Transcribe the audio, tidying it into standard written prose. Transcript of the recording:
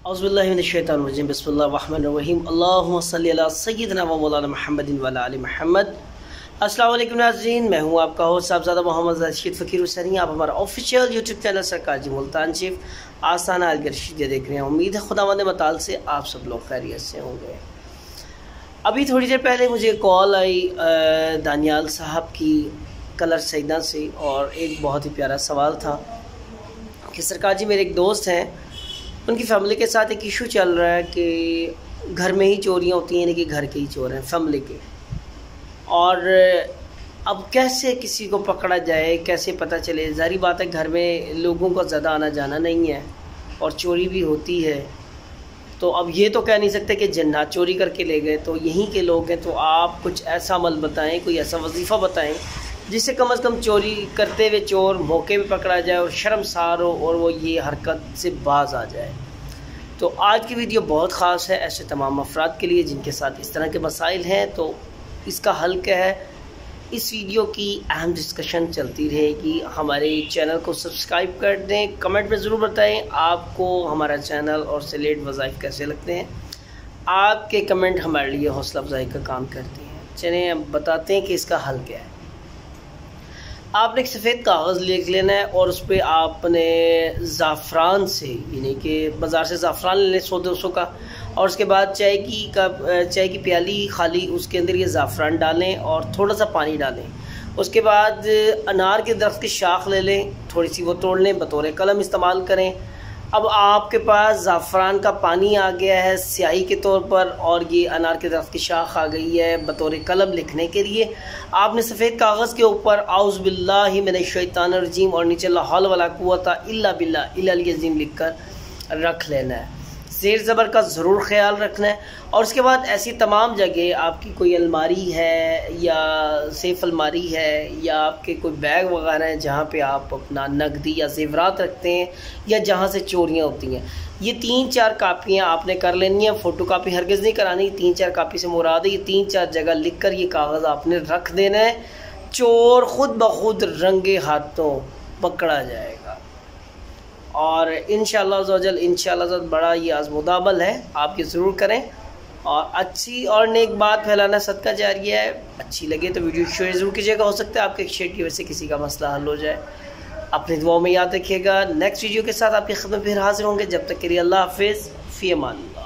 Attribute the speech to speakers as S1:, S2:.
S1: औज़ुबिल्लाहिमिनश्शैतानिर्रजीम बिस्मिल्लाहिर्रहमानिर्रहीम अल्लाहुम्मा सल्लि अला सय्यिदिना व मौलाना मुहम्मदिन व अला आलि मुहम्मद। अस्सलाम वालेकुम नाज़रीन, मैं हूँ आपका होस्ट साहबज़ादा मोहम्मद रशीद फ़कीर हुसैनी। आप हमारा ऑफिशियल यूट्यूब चैनल सरकार जी मुल्तान चीफ आसान अलगरशीद देख रहे हैं। उम्मीद है खुदावंद मताल से आप सब लोग खैरियत से होंगे। अभी थोड़ी देर पहले मुझे कॉल आई दानियाल साहब की कलर सईदा से, और एक बहुत ही प्यारा सवाल था कि सरकार जी मेरे एक दोस्त हैं, उनकी फैमिली के साथ एक इशू चल रहा है कि घर में ही चोरियां होती हैं, यानी कि घर के ही चोर हैं फैमिली के। और अब कैसे किसी को पकड़ा जाए, कैसे पता चले? ज़ाहिर बात है घर में लोगों का ज़्यादा आना जाना नहीं है और चोरी भी होती है, तो अब ये तो कह नहीं सकते कि जन्नत चोरी करके ले गए तो यहीं के लोग हैं। तो आप कुछ ऐसा अमल बताएं, कोई ऐसा वजीफ़ा बताएं जिससे कम से कम चोरी करते हुए चोर मौके पे पकड़ा जाए और शर्मसार हो और वो ये हरकत से बाज आ जाए। तो आज की वीडियो बहुत ख़ास है ऐसे तमाम अफराद के लिए जिनके साथ इस तरह के मसाइल हैं। तो इसका हल क्या है, इस वीडियो की अहम डिस्कशन चलती रहेगी। हमारे चैनल को सब्सक्राइब कर दें, कमेंट में ज़रूर बताएं आपको हमारा चैनल और सिलेट वज़ाइफ कैसे लगते हैं। आपके कमेंट हमारे लिए हौसला अफजाई का काम करते हैं। चलिए अब बताते हैं कि इसका हल क्या है। आपने एक सफ़ेद कागज़ लिख लेना है और उस पर आपने ज़ाफ़रान से, यानी कि बाज़ार से ज़ाफ़रान ले लें 100-200 का, और उसके बाद चाय की प्याली खाली, उसके अंदर ये ज़ाफ़रान डालें और थोड़ा सा पानी डालें। उसके बाद अनार के दरख्त की शाख ले लें, थोड़ी सी वो तोड़ लें, बतौर कलम इस्तेमाल करें। अब आपके पास ज़ाफ़रान का पानी आ गया है स्याही के तौर पर, और ये अनार के दरख्त की शाख आ गई है बतौर कलम लिखने के लिए। आपने सफ़ेद कागज़ के ऊपर औज़ु बिल्लाहि मिनश्शैतानिर्रजीम और नीचे ला हौल वला कुव्वता इल्ला बिल्लाह इल्लल अज़ीम लिख कर रख लेना है। ज़ेर ज़बर का ज़रूर ख्याल रखना है। और उसके बाद ऐसी तमाम जगह आपकी कोई अलमारी है या सेफ अलमारी है या आपके कोई बैग वगैरह हैं जहाँ पे आप अपना नकदी या ज़ेवरात रखते हैं या जहाँ से चोरियाँ होती हैं, ये 3-4 कापियाँ आपने कर लेनी है। फ़ोटो कापी हरगिज़ नहीं करानी, 3-4 कापी से मुराद है ये 3-4 जगह लिख कर ये कागज़ आपने रख देना है। चोर ख़ुद ब खुद रंगे हाथों पकड़ा जाएगा और इंशाअल्लाह बड़ा ये आज़मूदा अमल है, आप ये ज़रूर करें। और अच्छी और नेक बात फैलाना सदका जारिया है। अच्छी लगे तो वीडियो शेयर ज़रूर कीजिएगा, हो सकता है आपके शेयर की वजह से किसी का मसला हल हो जाए। अपनी दुआओं में याद रखिएगा। नेक्स्ट वीडियो के साथ आपकी खिदमत में फिर हाजिर होंगे। जब तक के लिए अल्लाह हाफ़िज़, फ़ी अमान अल्लाह।